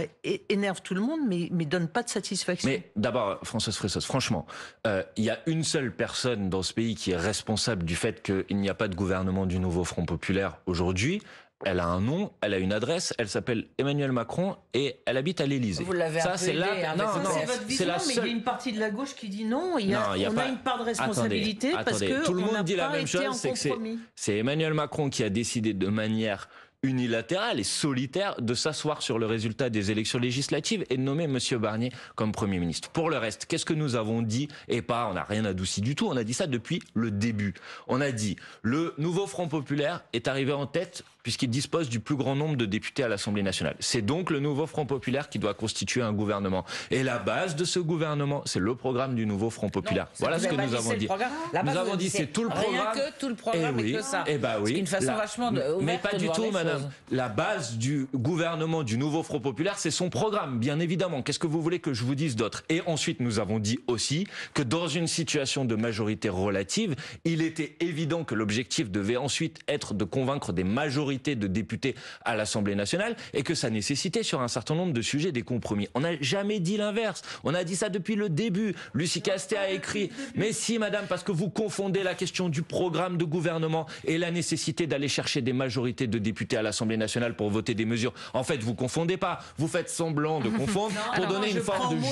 énerve tout le monde, mais donne pas de satisfaction? Mais d'abord, Françoise Fressos, franchement, il y a une seule personne dans ce pays qui est responsable du fait qu'il n'y a pas de gouvernement du nouveau Front populaire aujourd'hui. Elle a un nom, elle a une adresse, elle s'appelle Emmanuel Macron et elle habite à l'Élysée. Vous l'avez appelé, c'est votre vision, mais il y a une partie de la gauche qui dit non. On a une part de responsabilité parce que tout le monde dit la pas même chose, c'est que c'est Emmanuel Macron qui a décidé de manière unilatérale et solitaire de s'asseoir sur le résultat des élections législatives et de nommer M. Barnier comme Premier ministre. Pour le reste, qu'est-ce que nous avons dit? Et pas, on n'a rien adouci du tout, on a dit ça depuis le début. On a dit, le nouveau Front Populaire est arrivé en tête puisqu'il dispose du plus grand nombre de députés à l'Assemblée nationale. C'est donc le nouveau Front Populaire qui doit constituer un gouvernement. Et la base de ce gouvernement, c'est le programme du nouveau Front Populaire. Voilà ce que nous avons dit. Nous avons dit c'est tout le programme. Rien que tout le programme et que ça. Eh ben oui. C'est une façon vachement ouverte. Mais pas du tout, madame. La base du gouvernement du nouveau Front Populaire, c'est son programme, bien évidemment. Qu'est-ce que vous voulez que je vous dise d'autre? Et ensuite, nous avons dit aussi que dans une situation de majorité relative, il était évident que l'objectif devait ensuite être de convaincre des majorités de députés à l'Assemblée nationale et que ça nécessitait sur un certain nombre de sujets des compromis. On n'a jamais dit l'inverse. On a dit ça depuis le début. Lucie Castet a écrit « Mais si, madame, parce que vous confondez la question du programme de gouvernement et la nécessité d'aller chercher des majorités de députés à l'Assemblée nationale pour voter des mesures. En fait, vous confondez pas. Vous faites semblant de confondre pour donner une forme de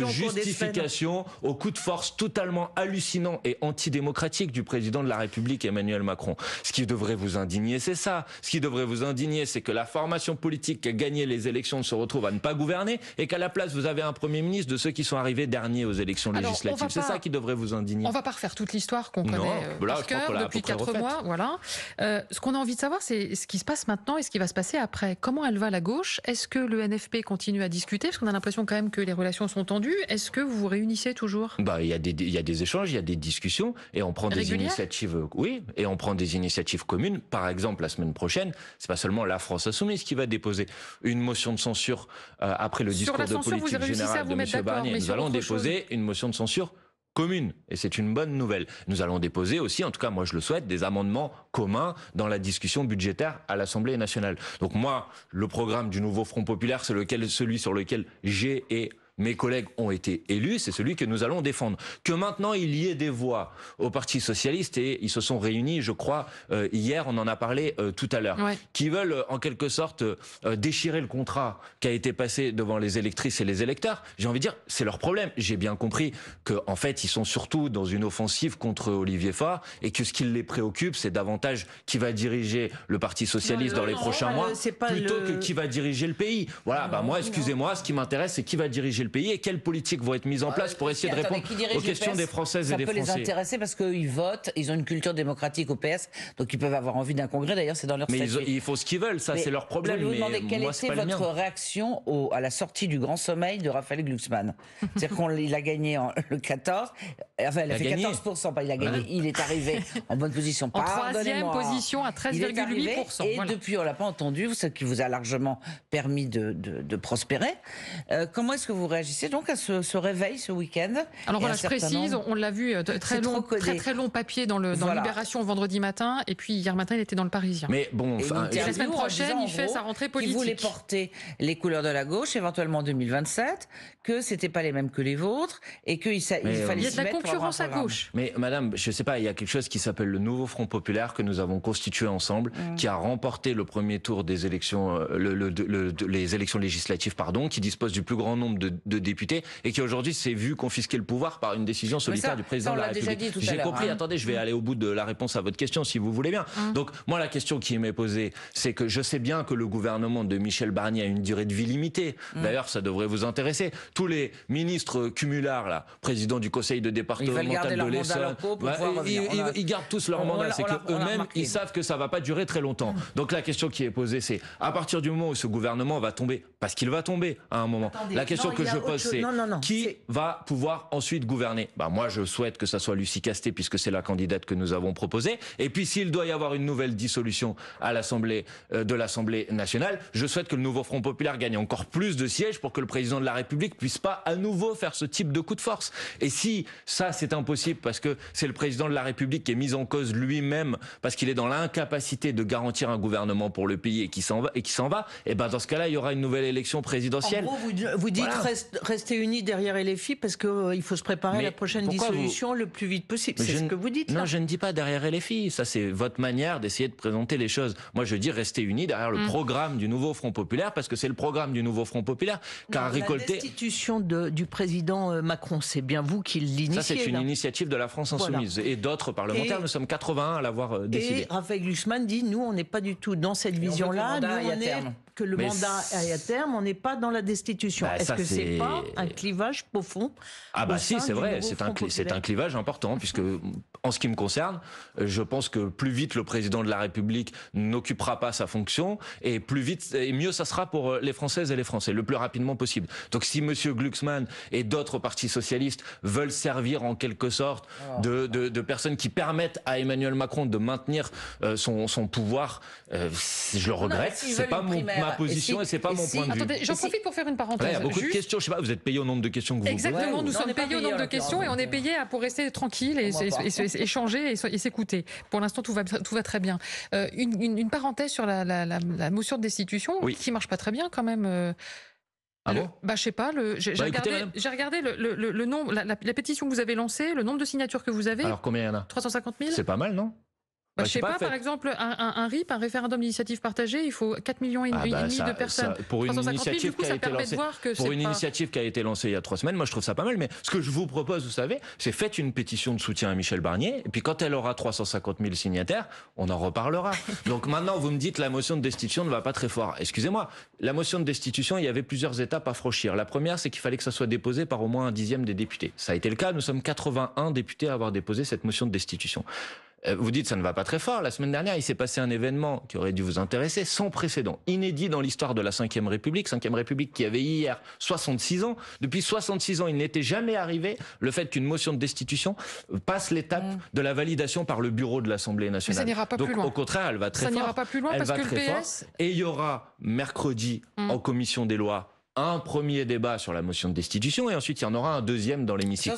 justification au coup de force totalement hallucinant et antidémocratique du président de la République, Emmanuel Macron. Ce qui devrait vous indigner, c'est ça. Ce qui devrait vous indigner, c'est que la formation politique qui a gagné les élections se retrouve à ne pas gouverner et qu'à la place, vous avez un Premier ministre de ceux qui sont arrivés derniers aux élections législatives. C'est ça qui devrait vous indigner. On va pas refaire toute l'histoire qu'on connaît par cœur depuis 4 mois. Voilà. Ce qu'on a envie de savoir, c'est ce qui se passe maintenant et ce qui va se passer après. Comment elle va la gauche? Est-ce que le NFP continue à discuter? Parce qu'on a l'impression quand même que les relations sont tendues. Est-ce que vous vous réunissez toujours? Il y a des échanges, il y a des discussions et on prend des initiatives. Oui, et on prend des initiatives communes. Par exemple, la semaine prochaine, c'est pas seulement la France Insoumise qui va déposer une motion de censure après le discours de politique générale de M. Barnier. Nous allons déposer une motion de censure commune, et c'est une bonne nouvelle. Nous allons déposer aussi, en tout cas moi je le souhaite, des amendements communs dans la discussion budgétaire à l'Assemblée nationale. Donc moi, le programme du nouveau Front Populaire, c'est celui sur lequel j'ai et mes collègues ont été élus, c'est celui que nous allons défendre. Que maintenant il y ait des voix au Parti Socialiste, et ils se sont réunis, je crois, hier, on en a parlé tout à l'heure, qui veulent en quelque sorte déchirer le contrat qui a été passé devant les électrices et les électeurs. J'ai envie de dire, c'est leur problème. J'ai bien compris qu'en fait, ils sont surtout dans une offensive contre Olivier Faure et que ce qui les préoccupe, c'est davantage qui va diriger le Parti Socialiste dans les prochains mois, plutôt que qui va diriger le pays. Voilà, moi, excusez-moi, ce qui m'intéresse, c'est qui va diriger le pays et quelles politiques vont être mises en place pour essayer de répondre aux questions des Françaises et des Français. Ça peut les intéresser parce qu'ils votent, ils ont une culture démocratique au PS, donc ils peuvent avoir envie d'un congrès, d'ailleurs c'est dans leur statut. Mais ils font ce qu'ils veulent, ça c'est leur problème. Je vais vous demander quelle était votre réaction à la sortie du Grand Sommeil de Raphaël Glucksmann. C'est-à-dire qu'il a gagné le 14, enfin il a fait 14%, pas il a gagné, il est arrivé en bonne position. En troisième position à 13,8%. Et depuis on l'a pas entendu, ce qui vous a largement permis de prospérer. Comment est-ce que vous réagissez donc à ce réveil ce week-end? Alors voilà, je précise, on l'a vu, très long papier dans Libération vendredi matin, et puis hier matin il était dans le Parisien. Mais bon, et la semaine prochaine il fait sa rentrée politique. Il voulait porter les couleurs de la gauche éventuellement en 2027, que c'était pas les mêmes que les vôtres et qu'il fallait il y a de la concurrence à gauche. Mais madame, je sais pas, il y a quelque chose qui s'appelle le nouveau Front Populaire que nous avons constitué ensemble, qui a remporté le premier tour des élections, les élections législatives, qui dispose du plus grand nombre de députés et qui aujourd'hui s'est vu confisquer le pouvoir par une décision solitaire du président de la République. J'ai compris, attendez, je vais aller au bout de la réponse à votre question si vous voulez bien. Donc moi la question qui m'est posée, c'est que je sais bien que le gouvernement de Michel Barnier a une durée de vie limitée. D'ailleurs, ça devrait vous intéresser. Tous les ministres cumulards, là, président du conseil de départemental de l'Essonne, ils gardent tous leur mandat. C'est qu'eux-mêmes, ils savent que ça va pas durer très longtemps. Donc la question qui est posée, c'est à partir du moment où ce gouvernement va tomber, parce qu'il va tomber à un moment, la question que je pose, c'est qui va pouvoir ensuite gouverner? Moi, je souhaite que ça soit Lucie Castet, puisque c'est la candidate que nous avons proposée. Et puis, s'il doit y avoir une nouvelle dissolution à l'Assemblée de l'Assemblée nationale, je souhaite que le nouveau Front Populaire gagne encore plus de sièges pour que le président de la République puisse pas à nouveau faire ce type de coup de force. Et si ça, c'est impossible parce que c'est le président de la République qui est mis en cause lui-même parce qu'il est dans l'incapacité de garantir un gouvernement pour le pays et qui s'en va, et ben dans ce cas-là, il y aura une nouvelle l'élection présidentielle. En gros, vous dites rester unis derrière LFI parce qu'il faut se préparer à la prochaine dissolution le plus vite possible. C'est ce que vous dites. Non, je ne dis pas derrière LFI. Ça, c'est votre manière d'essayer de présenter les choses. Moi, je dis rester unis derrière le programme du nouveau Front Populaire, parce que c'est le programme du nouveau Front Populaire qu'a récolté... La destitution du président Macron, c'est bien vous qui l'initiez. Ça, c'est une initiative de la France Insoumise et d'autres parlementaires. Nous sommes 81 à l'avoir décidé. Et Raphaël Glucksmann dit, nous, on n'est pas du tout dans cette vision-là. Nous, on est que le mandat est à terme, on n'est pas dans la destitution. Est-ce que c'est pas un clivage profond? Ah bah si, c'est vrai, c'est un clivage important, puisque en ce qui me concerne, je pense que plus vite le président de la République n'occupera pas sa fonction, et plus vite et mieux ça sera pour les Françaises et les Français, le plus rapidement possible. Donc si monsieur Glucksmann et d'autres partis socialistes veulent servir en quelque sorte de personnes qui permettent à Emmanuel Macron de maintenir son pouvoir, je le regrette, c'est pas ma position et c'est pas mon point de vue. Attendez, j'en profite pour faire une parenthèse. Il y a beaucoup de questions, je sais pas, vous êtes payé au nombre de questions que vous Exactement, nous sommes payés au nombre de questions et on est payé pour rester tranquille et échanger et s'écouter. Pour l'instant, tout va très bien. Une parenthèse sur la motion de destitution qui marche pas très bien quand même. Ah bon? Je sais pas. J'ai regardé le nombre, la pétition que vous avez lancée, le nombre de signatures que vous avez. Alors combien il y en a? 350 000. C'est pas mal, non? Je sais pas, par exemple, un RIP, un référendum d'initiative partagée, il faut 4,5 millions de personnes. Pour une initiative qui a été lancée, initiative qui a été lancée il y a 3 semaines, moi je trouve ça pas mal. Mais ce que je vous propose, vous savez, c'est faites une pétition de soutien à Michel Barnier, et puis quand elle aura 350 000 signataires, on en reparlera. Donc maintenant, vous me dites la motion de destitution ne va pas très fort. Excusez-moi, la motion de destitution, il y avait plusieurs étapes à franchir. La première, c'est qu'il fallait que ça soit déposé par au moins 1/10 des députés. Ça a été le cas. Nous sommes 81 députés à avoir déposé cette motion de destitution. Vous dites ça ne va pas très fort. La semaine dernière, il s'est passé un événement qui aurait dû vous intéresser, sans précédent, inédit dans l'histoire de la Ve République. Ve République qui avait hier 66 ans. Depuis 66 ans, il n'était jamais arrivé le fait qu'une motion de destitution passe l'étape de la validation par le bureau de l'Assemblée nationale. Mais ça n'ira pas Donc, plus loin. Au contraire, elle va très fort. Ça n'ira pas plus loin parce que le PS... Et il y aura mercredi en commission des lois un premier débat sur la motion de destitution et ensuite il y en aura un deuxième dans l'hémicycle.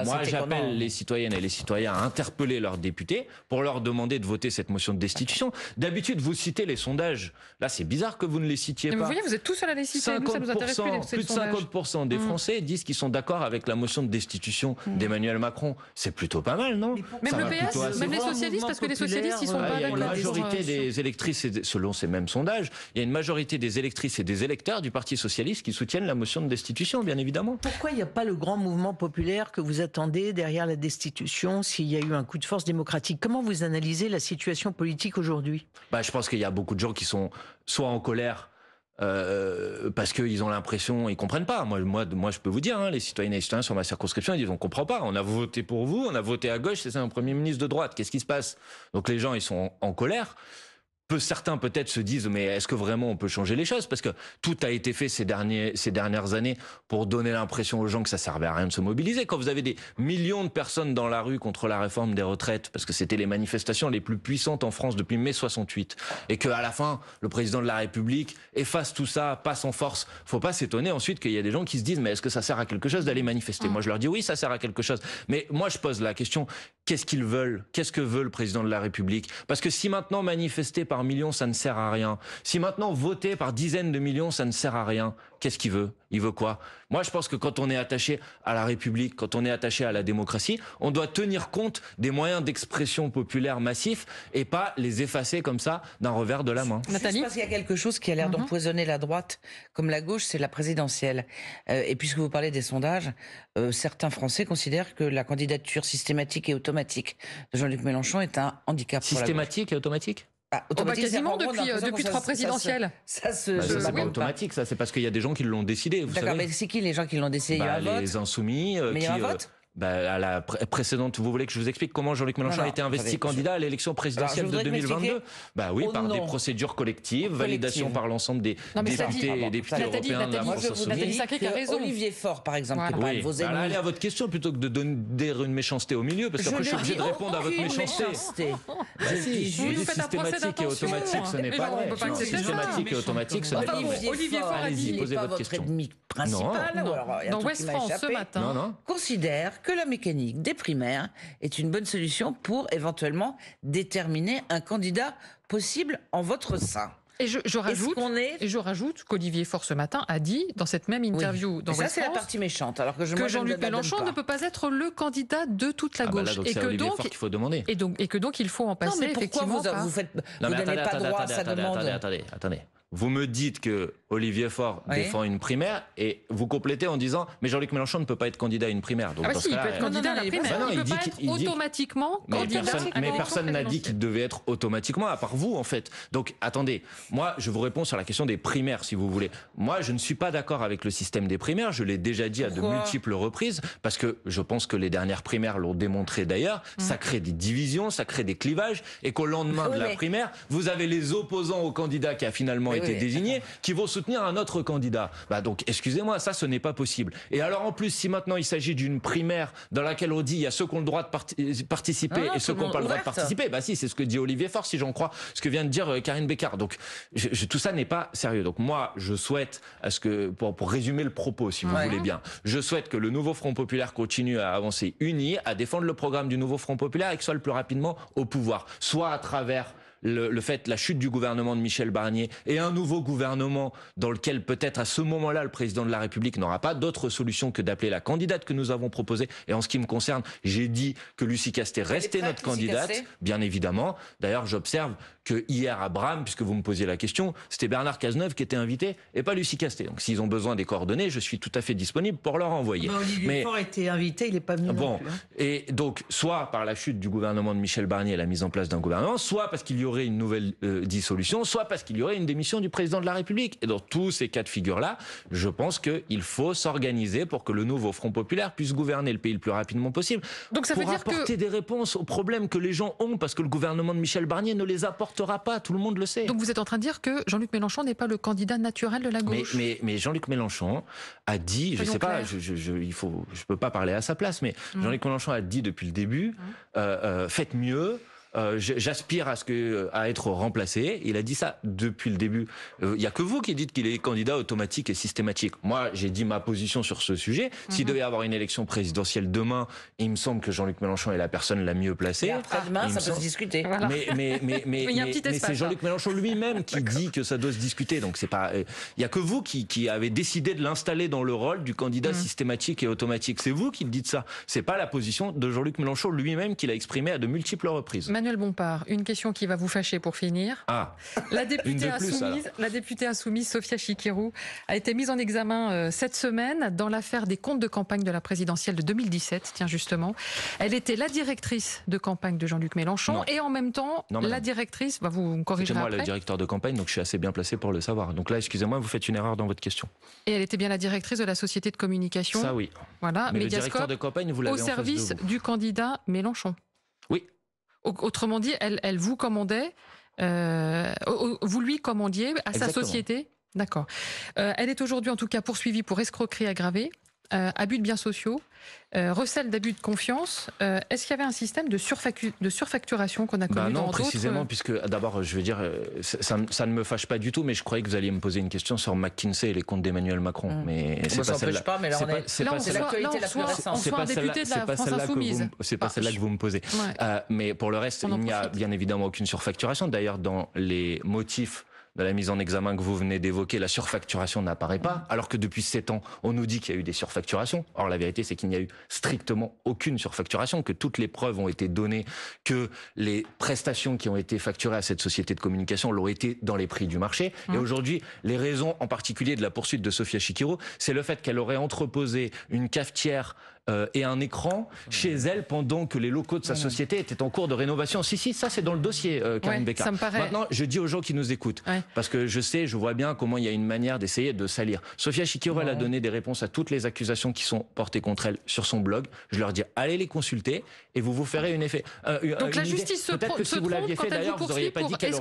Moi j'appelle les citoyennes et les citoyens à interpeller leurs députés pour leur demander de voter cette motion de destitution. D'habitude vous citez les sondages. Là c'est bizarre que vous ne les citiez pas. Vous voyez, vous êtes tous seuls à les citer. Nous, ça nous intéresse plus de 50% des Français disent qu'ils sont d'accord avec la motion de destitution d'Emmanuel Macron. C'est plutôt pas mal, non? Même le PS, même les socialistes, parce que les socialistes ils sont pas d'accord. Il y a une majorité des électrices, selon ces mêmes sondages, il y a une majorité des électrices et des électeurs du Parti socialiste qui soutiennent la motion de destitution, bien évidemment. Pourquoi il n'y a pas le grand mouvement populaire que vous attendez derrière la destitution s'il y a eu un coup de force démocratique? Comment vous analysez la situation politique aujourd'hui? Je pense qu'il y a beaucoup de gens qui sont soit en colère parce qu'ils ont l'impression, ils comprennent pas. Moi, je peux vous dire, les citoyennes et les citoyens sur ma circonscription, ils disent on comprend pas. On a voté pour vous, on a voté à gauche, c'est un Premier ministre de droite. Qu'est-ce qui se passe? Donc les gens, ils sont en colère. Certains peut-être se disent mais est-ce que vraiment on peut changer les choses, parce que tout a été fait ces dernières années pour donner l'impression aux gens que ça servait à rien de se mobiliser. Quand vous avez des millions de personnes dans la rue contre la réforme des retraites, parce que c'était les manifestations les plus puissantes en France depuis mai 68, et que à la fin le président de la République efface tout ça, passe en force, faut pas s'étonner ensuite qu'il y a des gens qui se disent mais est-ce que ça sert à quelque chose d'aller manifester? Moi je leur dis oui, ça sert à quelque chose, mais moi je pose la question, qu'est-ce qu'ils veulent? Qu'est-ce que veut le président de la République? Parce que si maintenant manifester par millions ça ne sert à rien, si maintenant voter par dizaines de millions ça ne sert à rien, qu'est-ce qu'il veut? Il veut quoi? Moi je pense que quand on est attaché à la République, quand on est attaché à la démocratie, on doit tenir compte des moyens d'expression populaire massifs et pas les effacer comme ça d'un revers de la main. Nathalie, parce qu'il y a quelque chose qui a l'air d'empoisonner la droite comme la gauche, c'est la présidentielle. Et puisque vous parlez des sondages, certains Français considèrent que la candidature systématique et automatique de Jean-Luc Mélenchon est un handicap. Systématique et automatique? Quasiment depuis 3 présidentielles. C'est pas automatique, ça. C'est parce qu'il y a des gens qui l'ont décidé. D'accord, mais c'est qui les gens qui l'ont décidé? Il y a un vote. Les Insoumis. Mais il y a un vote. À la précédente, vous voulez que je vous explique comment Jean-Luc Mélenchon a été investi candidat à l'élection présidentielle de 2022? Par des procédures collectives, validation par l'ensemble des députés et députés européens de la France Insoumise. Olivier Faure, par exemple, qui parle de vos ennemis. Allez à votre question plutôt que de donner une méchanceté au milieu, parce qu'après je suis obligé de répondre à votre méchanceté. Vous faites un procès d'intention. Ce n'est pas vrai. Systématique et automatique, ce n'est pas vrai. Olivier Faure a dit, posez votre question. Principal, dans Ouest France ce matin, considère que la mécanique des primaires est une bonne solution pour éventuellement déterminer un candidat possible en votre sein. Et je rajoute qu'Olivier Faure ce matin a dit dans cette même interview dans West France, c'est la partie méchante. Alors que Jean-Luc Mélenchon ne peut pas être le candidat de toute la gauche. Donc et que donc qu'il faut demander. Et que donc il faut en passer effectivement. Pourquoi vous donnez pas droit à sa demande? Attendez. Vous me dites que Olivier Faure défend une primaire et vous complétez en disant mais Jean-Luc Mélenchon ne peut pas être candidat à une primaire. Donc il peut être candidat à la primaire. Il ne peut pas être automatiquement candidat. Mais personne n'a dit qu'il devait être automatiquement, à part vous en fait. Donc attendez, moi je vous réponds sur la question des primaires si vous voulez. Moi je ne suis pas d'accord avec le système des primaires, je l'ai déjà dit à de multiples reprises, parce que je pense que les dernières primaires l'ont démontré d'ailleurs, ça crée des divisions, ça crée des clivages, et qu'au lendemain de la primaire, vous avez les opposants au candidat qui a finalement été désigné, qui vont soutenir un autre candidat. Donc, excusez-moi, ça, ce n'est pas possible. Et alors, en plus, si maintenant il s'agit d'une primaire dans laquelle on dit il y a ceux qui ont le droit de participer et ceux qui n'ont pas le droit de participer, si, c'est ce que dit Olivier Faure, si j'en crois ce que vient de dire Karine Bécard. Donc, tout ça n'est pas sérieux. Donc, moi, je souhaite, pour résumer le propos, si vous voulez bien, je souhaite que le nouveau Front Populaire continue à avancer uni, à défendre le programme du nouveau Front Populaire et qu'il soit le plus rapidement au pouvoir. Soit à travers la chute du gouvernement de Michel Barnier et un nouveau gouvernement dans lequel peut-être à ce moment-là le président de la République n'aura pas d'autre solution que d'appeler la candidate que nous avons proposée. Et en ce qui me concerne, j'ai dit que Lucie Castet restait notre candidate, bien évidemment. D'ailleurs, j'observe que hier à Bram, puisque vous me posiez la question, c'était Bernard Cazeneuve qui était invité et pas Lucie Castet. Donc s'ils ont besoin des coordonnées, je suis tout à fait disponible pour leur envoyer. Olivier Faure a été invité, il n'est pas venu non plus. Et donc, soit par la chute du gouvernement de Michel Barnier et la mise en place d'un gouvernement, soit parce qu'il y aurait une nouvelle dissolution, soit parce qu'il y aurait une démission du président de la République. Et dans tous ces cas de figure-là, je pense qu'il faut s'organiser pour que le nouveau Front Populaire puisse gouverner le pays le plus rapidement possible. Donc ça veut dire apporter des réponses aux problèmes que les gens ont, parce que le gouvernement de Michel Barnier ne les apportera pas, tout le monde le sait. Donc vous êtes en train de dire que Jean-Luc Mélenchon n'est pas le candidat naturel de la gauche. Mais Jean-Luc Mélenchon a dit, je sais pas, je peux pas parler à sa place, mais Jean-Luc Mélenchon a dit depuis le début, faites mieux. J'aspire à être remplacé. Il a dit ça depuis le début. Il y a que vous qui dites qu'il est candidat automatique et systématique. Moi, j'ai dit ma position sur ce sujet. S'il devait y avoir une élection présidentielle demain, il me semble que Jean-Luc Mélenchon est la personne la mieux placée. Et après-demain, ça peut se discuter. Voilà. Mais c'est Jean-Luc Mélenchon lui-même qui dit que ça doit se discuter. Donc c'est pas. Il y a que vous qui avez décidé de l'installer dans le rôle du candidat systématique et automatique. C'est vous qui dites ça. C'est pas la position de Jean-Luc Mélenchon lui-même qu'il a exprimée à de multiples reprises. Manuel Bompard, une question qui va vous fâcher pour finir. La députée insoumise Sophia Chikirou a été mise en examen cette semaine dans l'affaire des comptes de campagne de la présidentielle de 2017. Tiens, justement, elle était la directrice de campagne de Jean-Luc Mélenchon et en même temps la directrice. Vous me corrigerez après. C'était moi le directeur de campagne, donc je suis assez bien placé pour le savoir. Donc là, excusez-moi, vous faites une erreur dans votre question. Et elle était bien la directrice de la société de communication. Ça oui. Voilà, mais le directeur de campagne, vous l'avez au service du candidat Mélenchon. Oui. Autrement dit, elle vous commandait, vous lui commandiez à sa société. D'accord. Elle est aujourd'hui en tout cas poursuivie pour escroquerie aggravée, abus de biens sociaux, recel d'abus de confiance. Est-ce qu'il y avait un système de surfacturation qu'on a connu dans d'autres... Non, précisément, puisque d'abord, je veux dire, ça ne me fâche pas du tout, mais je croyais que vous alliez me poser une question sur McKinsey et les comptes d'Emmanuel Macron. Mais c'est pas celle-là. Mais là, c'est l'actualité la plus récente. C'est pas celle-là que vous me posez. Mais pour le reste, il n'y a bien évidemment aucune surfacturation. D'ailleurs, dans les motifs de la mise en examen que vous venez d'évoquer, la surfacturation n'apparaît pas, alors que depuis 7 ans, on nous dit qu'il y a eu des surfacturations. Or, la vérité, c'est qu'il n'y a eu strictement aucune surfacturation, que toutes les preuves ont été données, que les prestations qui ont été facturées à cette société de communication l'ont été dans les prix du marché. Et aujourd'hui, les raisons en particulier de la poursuite de Sophia Chikirou, c'est le fait qu'elle aurait entreposé une cafetière et un écran chez elle pendant que les locaux de sa société étaient en cours de rénovation. Si, ça c'est dans le dossier, Karine Bécard. Ça me paraît... Maintenant, je dis aux gens qui nous écoutent, parce que je vois bien comment il y a une manière d'essayer de salir. Sophia Chikirou, elle a donné des réponses à toutes les accusations qui sont portées contre elle sur son blog. Je leur dis, allez les consulter et vous ferez une effet. Donc la justice se peut-être que si vous l'aviez fait d'ailleurs, vous n'auriez pas dit qu'elle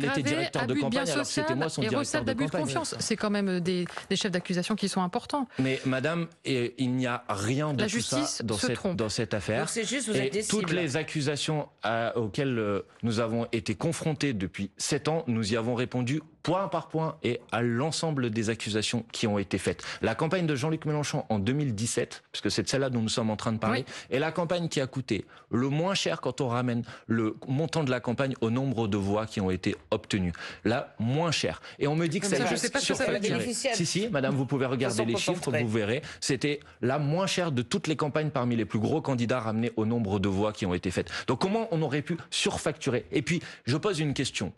était directeur de campagne alors que c'était moi son directeur de campagne. C'est quand même des chefs d'accusation qui sont importants. Mais madame, il n'y a rien de tout ça dans cette affaire. Donc c'est juste, vous êtes des toutes les accusations auxquelles nous avons été confrontés depuis 7 ans, nous y avons répondu point par point et à l'ensemble des accusations qui ont été faites. La campagne de Jean-Luc Mélenchon en 2017, puisque c'est de celle-là dont nous sommes en train de parler, est la campagne qui a coûté le moins cher quand on ramène le montant de la campagne au nombre de voix qui ont été obtenues. La moins chère. Et on me dit que ça je sais pas ce que ça veut dire. Si, madame, vous pouvez regarder les chiffres, vous verrez. C'était la moins chère de toutes les campagnes parmi les plus gros candidats ramenés au nombre de voix qui ont été faites. Donc comment on aurait pu surfacturer? Et puis, je pose une question.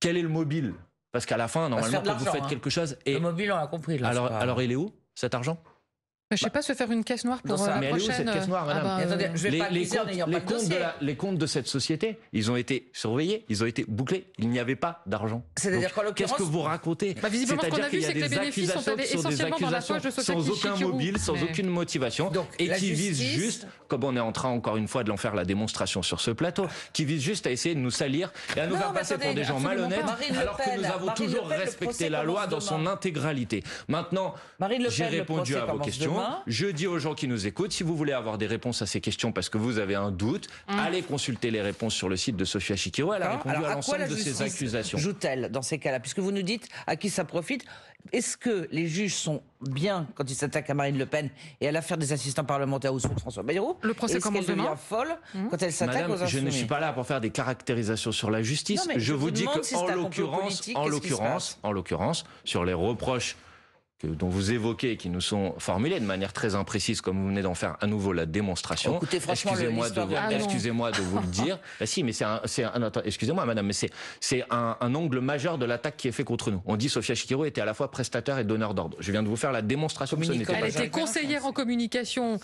Quel est le mobile? Parce qu'à la fin, normalement, quand vous faites quelque chose... Et... Le mobile, on l'a compris. Là, alors, il est où, cet argent? Je ne sais pas, se faire une caisse noire pour la mais prochaine... Mais elle est où, cette caisse noire, madame? Attendez, je vais pas les comptes de cette société, ils ont été surveillés, ils ont été bouclés. Il n'y avait pas d'argent. C'est-à-dire qu'en l'occurrence... Qu'est-ce que vous racontez? Visiblement, ce qu'on a vu, c'est que les bénéfices sont allés essentiellement dans la poche de Sophia sans aucun mobile, sans aucune motivation, donc, et qui visent juste, comme on est en train encore une fois de l'en faire la démonstration sur ce plateau, qui visent juste à essayer de nous salir et à nous faire passer pour des gens malhonnêtes, alors que nous avons toujours respecté la loi dans son intégralité. Maintenant, j'ai répondu à vos questions. Je dis aux gens qui nous écoutent, si vous voulez avoir des réponses à ces questions parce que vous avez un doute, allez consulter les réponses sur le site de Sophia Chikirou. Elle a répondu à l'ensemble de ces accusations. Joue-t-elle dans ces cas-là? Puisque vous nous dites à qui ça profite, est-ce que les juges sont bien quand ils s'attaquent à Marine Le Pen et à l'affaire des assistants parlementaires ou sous François Bayrou? Le procès commence demain. Est-ce qu'elle devient folle quand elle s'attaque aux insoumis? Je ne suis pas là pour faire des caractérisations sur la justice. Non, je vous dis que, si en l'occurrence, sur les reproches dont vous évoquez et qui nous sont formulés de manière très imprécise, comme vous venez d'en faire à nouveau la démonstration. Écoutez, franchement, excusez-moi de vous le dire. Bah si, mais excusez-moi, madame, mais c'est un angle majeur de l'attaque qui est fait contre nous. On dit Sophia Chikirou était à la fois prestataire et donneur d'ordre. Je viens de vous faire la démonstration que ce n'était pas. Elle était conseillère en communication.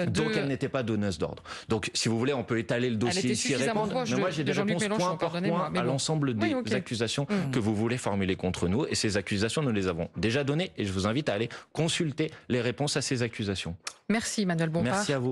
Donc elle n'était pas donneuse d'ordre. Donc si vous voulez, on peut étaler le dossier ici et répondre. Mais moi j'ai des réponses point par point à l'ensemble des accusations que vous voulez formuler contre nous. Et ces accusations, nous les avons déjà données et je vous invite à aller consulter les réponses à ces accusations. Merci Manuel Bompard. Merci à vous.